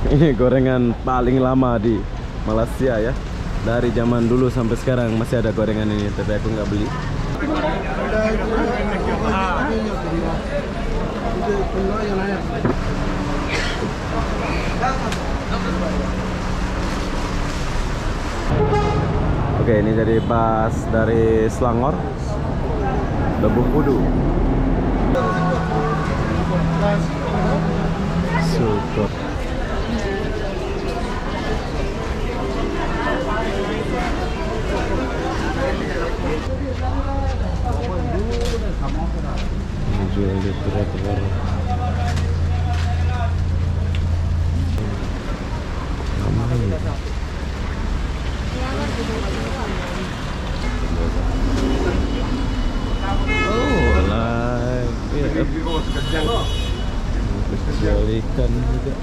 Ini gorengan paling lama di Malaysia ya. Dari zaman dulu sampai sekarang masih ada gorengan ini, tapi aku nggak beli. Oke, ini jadi pas dari Selangor Lebung Kudu. Super. Ini jual di telur. Oh, lah. Jual ikan juga.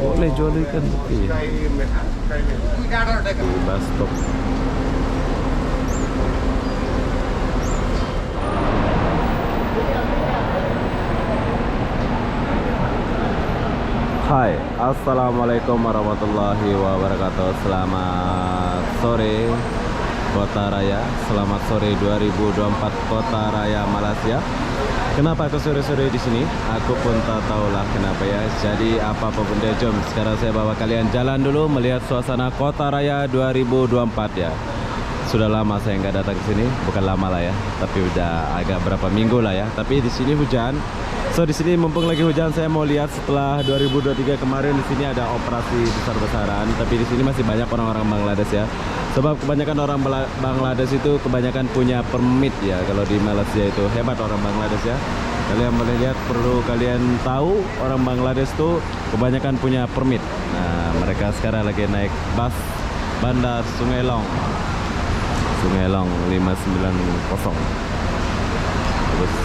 Boleh jual ikan tapi di bus stop. Hai, assalamualaikum warahmatullahi wabarakatuh. Selamat sore Kota Raya, selamat sore 2024 Kota Raya Malaysia. Kenapa aku sore-sore di sini? Aku pun tak tahulah kenapa ya. Jadi apapun dia, jom sekarang saya bawa kalian jalan dulu melihat suasana Kota Raya 2024 ya. Sudah lama saya nggak datang ke sini, bukan lama lah ya, tapi udah agak berapa minggu lah ya. Tapi di sini hujan. So di sini mumpung lagi hujan, saya mau lihat setelah 2023 kemarin di sini ada operasi besar-besaran, tapi di sini masih banyak orang-orang Bangladesh ya. Sebab kebanyakan orang Bangladesh itu kebanyakan punya permit ya. Kalau di Malaysia itu hebat orang Bangladesh ya. Kalian boleh lihat, perlu kalian tahu orang Bangladesh tuh kebanyakan punya permit. Nah, mereka sekarang lagi naik bus Bandar Sungai Long. Sungai Long 590. Terus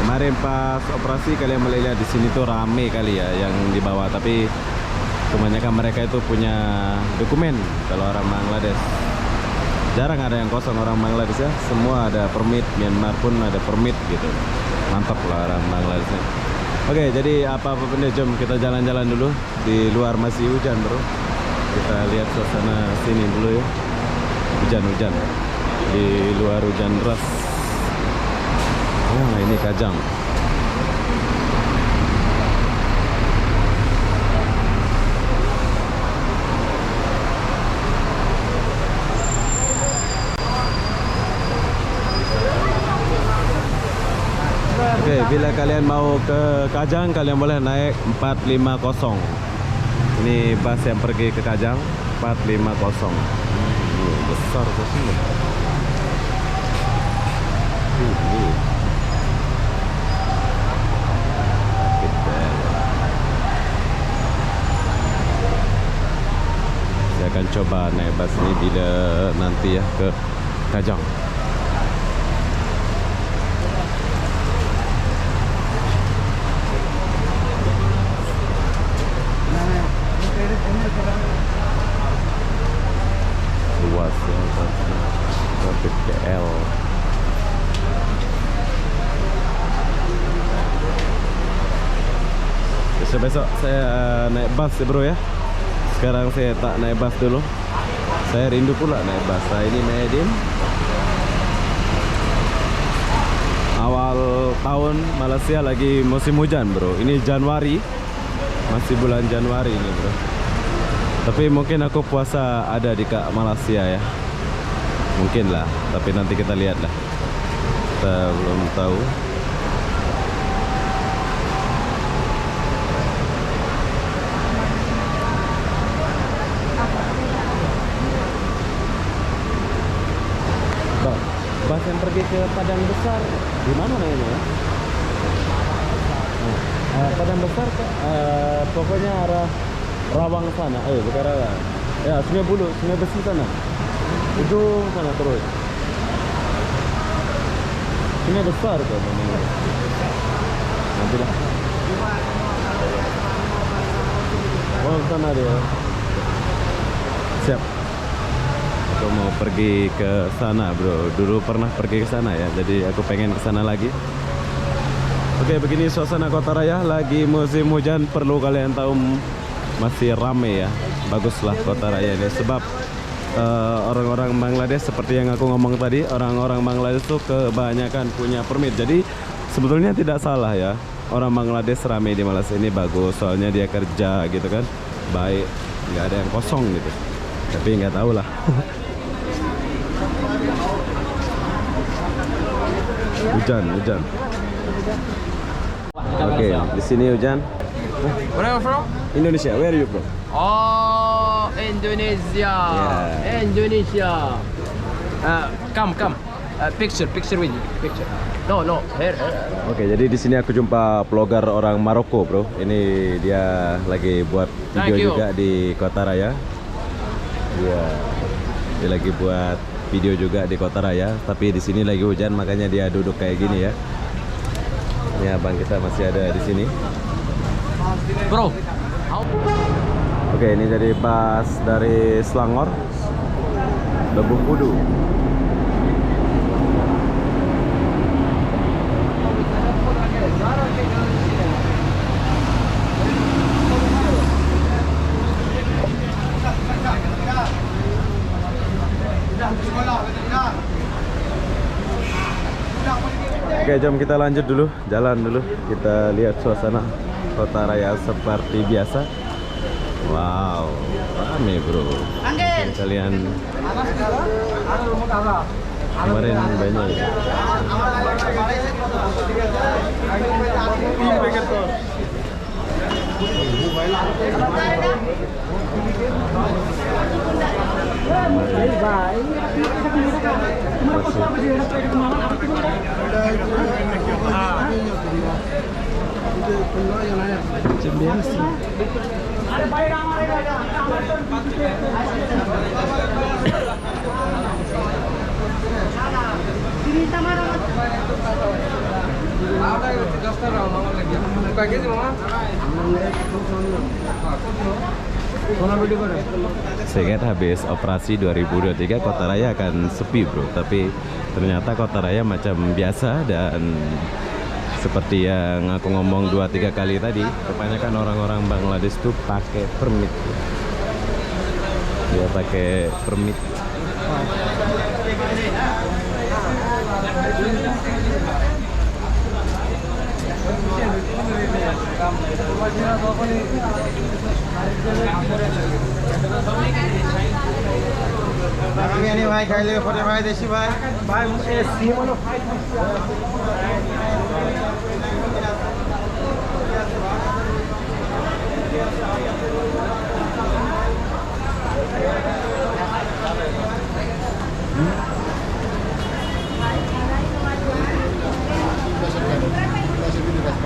kemarin pas operasi kalian boleh lihat di sini tuh rame kali ya yang di bawah, tapi kebanyakan mereka itu punya dokumen. Kalau orang Bangladesh jarang ada yang kosong orang Bangladesh ya, semua ada permit. Myanmar pun ada permit gitu, mantap lah orang Bangladesh. Oke, jadi apa-apa deh, jom kita jalan-jalan dulu. Di luar masih hujan bro, kita lihat suasana sini dulu ya. Hujan-hujan, di luar hujan deras. Oh, ini Kajang. Oke, bila kalian mau ke Kajang, kalian boleh naik 450. Ini bus yang pergi ke Kajang 450. Besar ke sini. Saya akan coba naik bus ini bila nanti ya ke Kajang. Luas ya, sampai KL. Besok saya naik bus ya bro ya. Sekarang saya tak naik bus dulu. Saya rindu pula naik bus. Nah, ini Medin. Awal tahun Malaysia lagi musim hujan bro. Ini Januari. Masih bulan Januari ini bro. Tapi mungkin aku puasa ada di Malaysia ya. Mungkin lah. Tapi nanti kita lihat lah. Kita belum tahu. Bus yang pergi ke Padang Besar di mana namanya ya? Padang Besar pokoknya arah Rawang sana. Bukan Rawang. Ya, Sungai Buloh, Sungai Besi sana. Ujung sana terus. Sungai Besar tuh namanya. Nantilah. Oh, sana dia. Siap. aku mau pergi ke sana, bro. Dulu pernah pergi ke sana ya, jadi aku pengen ke sana lagi. Oke, begini suasana Kota Raya lagi musim hujan. Perlu kalian tahu masih rame ya. Baguslah Kota Raya ini sebab orang-orang Bangladesh seperti yang aku ngomong tadi, orang-orang Bangladesh tuh kebanyakan punya permit. Jadi sebetulnya tidak salah ya. Orang Bangladesh rame di Malaysia ini bagus, soalnya dia kerja gitu kan. Baik, nggak ada yang kosong gitu. Tapi nggak tahu lah. Hujan. Oke, di sini hujan. Where are you from? Indonesia, where are you from? Oh, Indonesia. Yeah. Indonesia. Come. Picture with me. Picture. No. Here. Oke, jadi di sini aku jumpa vlogger orang Maroko, bro. Ini dia lagi buat video Thank you. juga di Kota Raya. Dia lagi buat video juga di Kota Raya, tapi di sini lagi hujan, makanya dia duduk kayak gini ya. Ya, abang kita masih ada di sini. Bro. Oke, ini jadi bus dari Selangor, Lebung Kudu. Oke, jom kita lanjut dulu, jalan dulu. Kita lihat suasana Kota Raya seperti biasa. Wow, rame bro. Kalian kemarin banyak ya. Saya ingat habis operasi 2023 Kota Raya akan sepi bro, tapi ternyata Kota Raya macam biasa. Dan seperti yang aku ngomong 2-3 kali tadi, kebanyakan orang-orang Bangladesh tuh pakai permit. Dia pakai permit. Biryani भाई खाई ले फटे भाई देसी भाई भाई सी वाला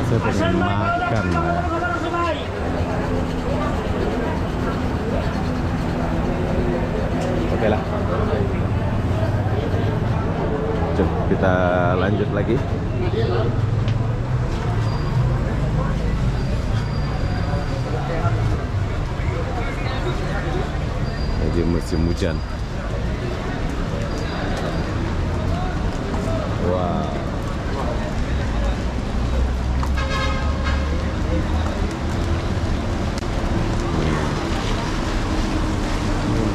Saya pengen makan ya. Oke lah. Coba kita lanjut lagi. Jadi musim hujan. Wow.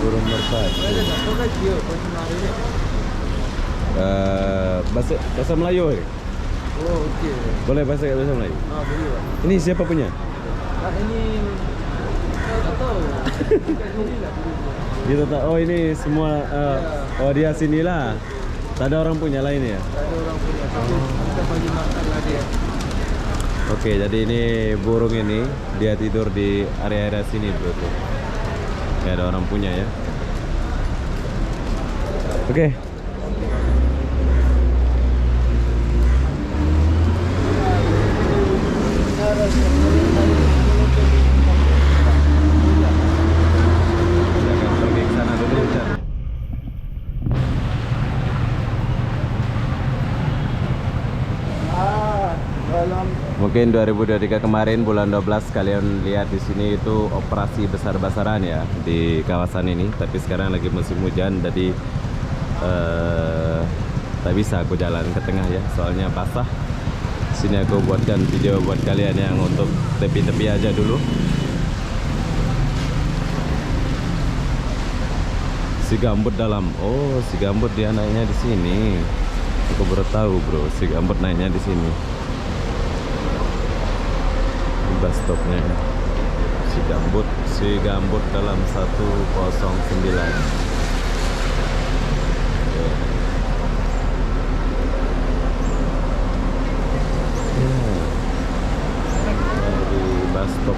Burung merpati. Bahasa Melayu. Oh, okey. Boleh bahasa Melayu? Ah, boleh. Ini siapa punya? Ini tak tahu. Gitu tak? Oh ini semua. Oh dia sinilah. Tak ada orang punya lain ya? Tak ada orang punya. Tapi kita bagi makan lah dia. Oke, jadi ini burung ini dia tidur di area-area sini bro tuh. Gak ada orang punya ya. Oke. Kita akan pergi ke sana dulu, Chan. Dalam Mungkin 2023 kemarin bulan 12 kalian lihat di sini itu operasi besar-besaran ya di kawasan ini. Tapi sekarang lagi musim hujan, jadi tak bisa aku jalan ke tengah ya, soalnya basah. Sini aku buatkan video buat kalian yang untuk tepi-tepi aja dulu. Si gambut dalam. Oh, si gambut dia naiknya di sini. Aku baru tahu, bro. Si gambut naiknya di sini. Bus stopnya. Si gambut dalam 109. Bus stop.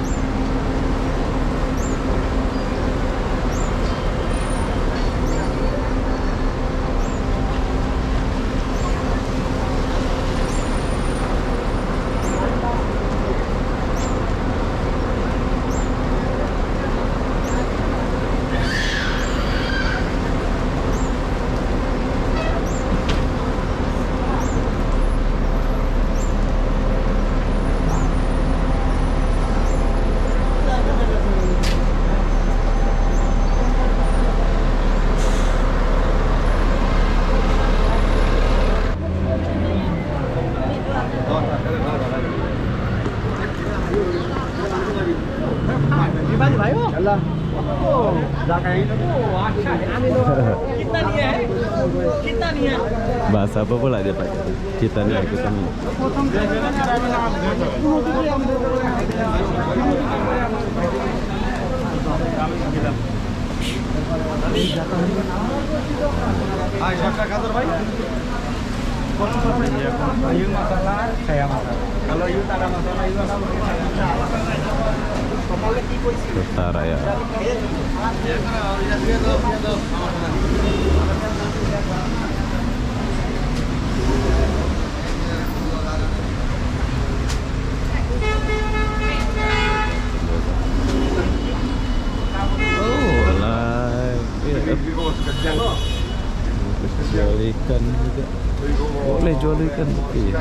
Bahasa apa pula dia pakai? Kita nih. Ayu masalah, saya masalah. Kalau Ayu tak ada masalah, Ayu akan Utara ya. Jual ikan juga. Boleh jual ikan tapi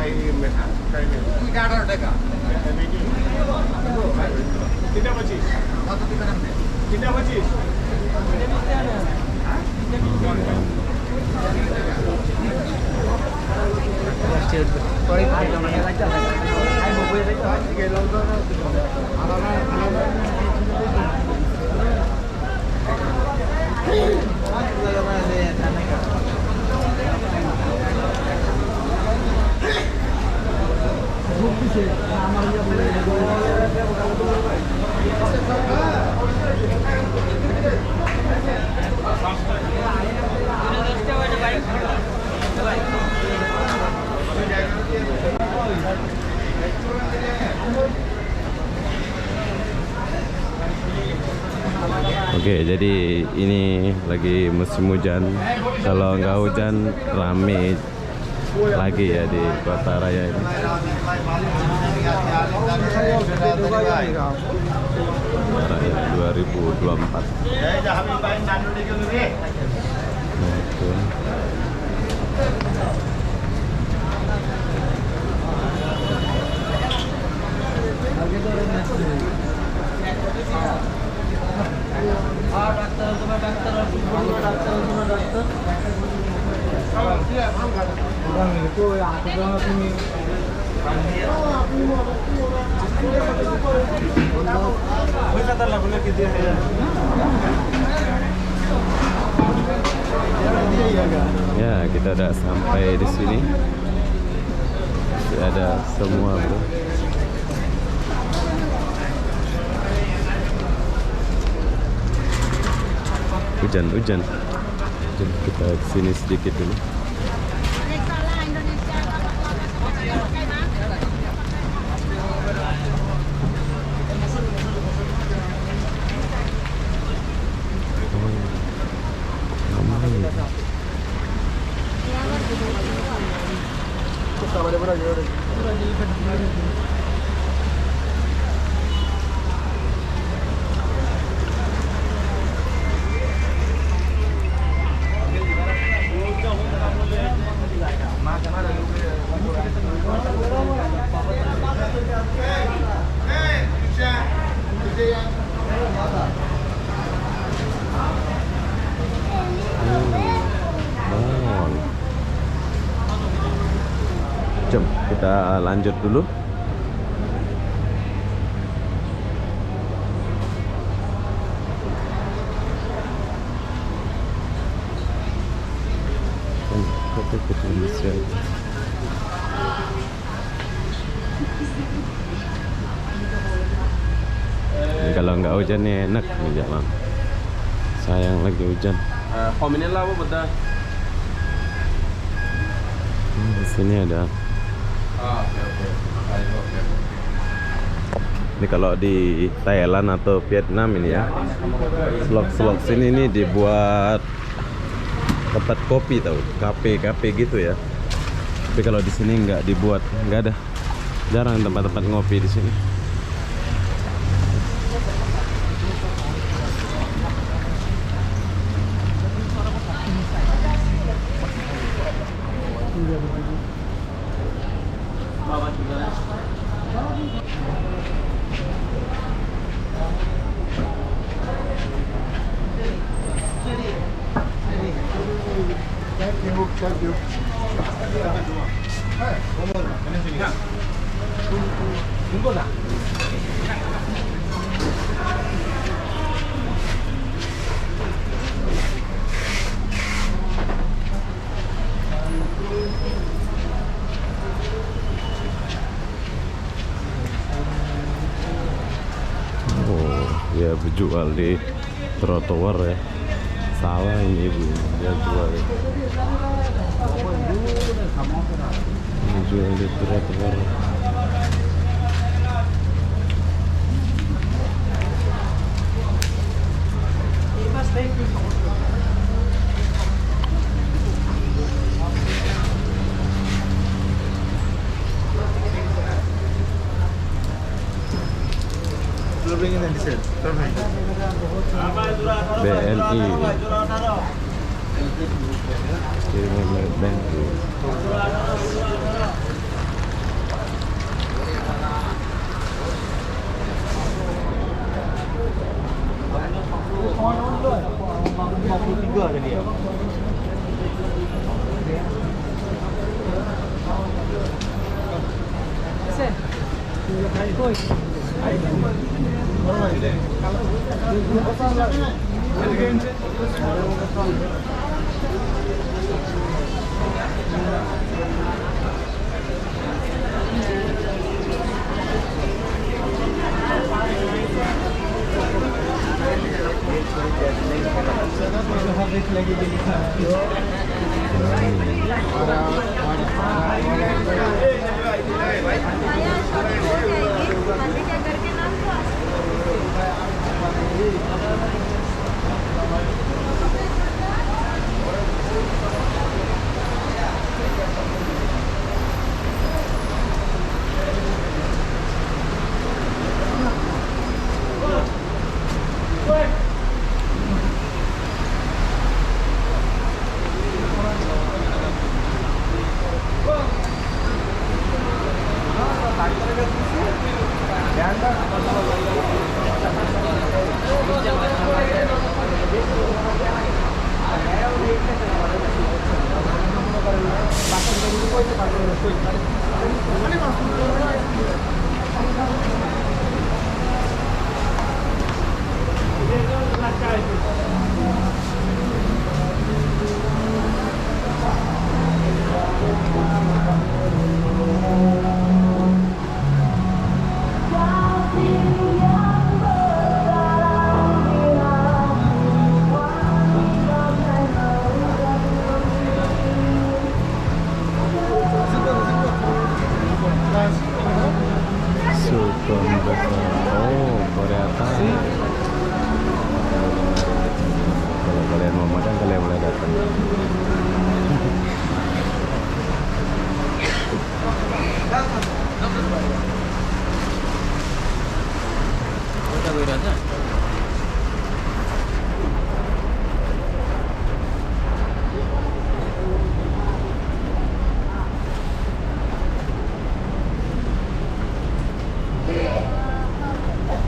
Oke, jadi ini lagi musim hujan. Kalau nggak hujan, rame lagi ya di Kota Raya ini. Kota Raya 2024. Nah, itu. Ya, kita udah sampai di sini. Masih ada semua, bro. Hujan. Jadi kita kesini sedikit dulu. Jom kita lanjut dulu. Kopi Indonesia. Ini kalau nggak hujan nih enak nih jalan. Sayang lagi hujan. Kominnya lah betul. Di sini ada. Oke. Ini kalau di Thailand atau Vietnam ini ya, slok sini ini dibuat tempat kopi tahu, kafe gitu ya. Tapi kalau di sini nggak dibuat, nggak ada, jarang tempat-tempat ngopi di sini. Oh, ya berjual di trotoar ya. Salah ini ibu, dia jual. Ini jual di trotoar. BNI kiriman dari BNI. Oh, Korea Thai. Kalau kalian mau makan, kalian boleh datang.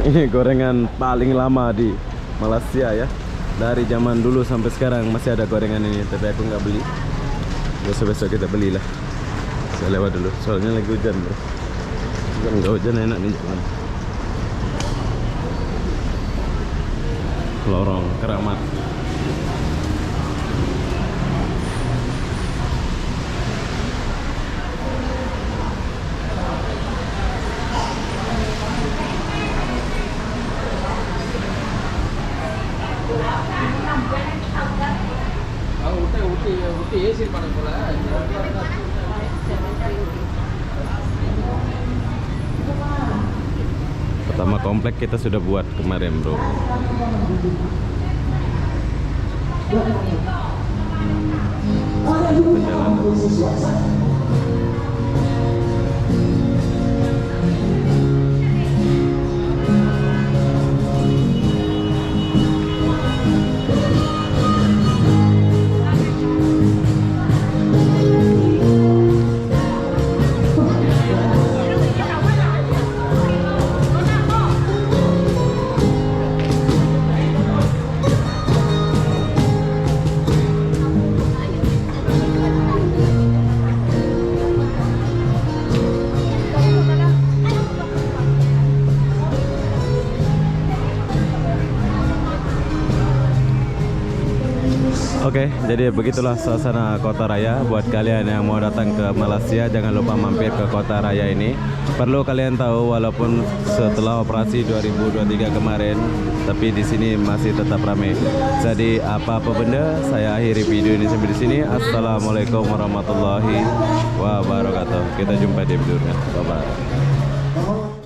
Ini gorengan paling lama di Malaysia ya. Dari zaman dulu sampai sekarang masih ada gorengan ini, tapi aku nggak beli. Besok-besok kita belilah. Saya lewat dulu, soalnya lagi hujan bro. Kalau nggak hujan enak nih jalan. Lorong Keramat. Pertama komplek kita sudah buat kemarin bro. Perjalanan. Oke, jadi begitulah suasana Kota Raya. Buat kalian yang mau datang ke Malaysia, jangan lupa mampir ke Kota Raya ini. Perlu kalian tahu, walaupun setelah operasi 2023 kemarin, tapi di sini masih tetap ramai. Jadi apa-apa benda, saya akhiri video ini sampai di sini. Assalamualaikum warahmatullahi wabarakatuh. Kita jumpa di video berikutnya. Bye bye.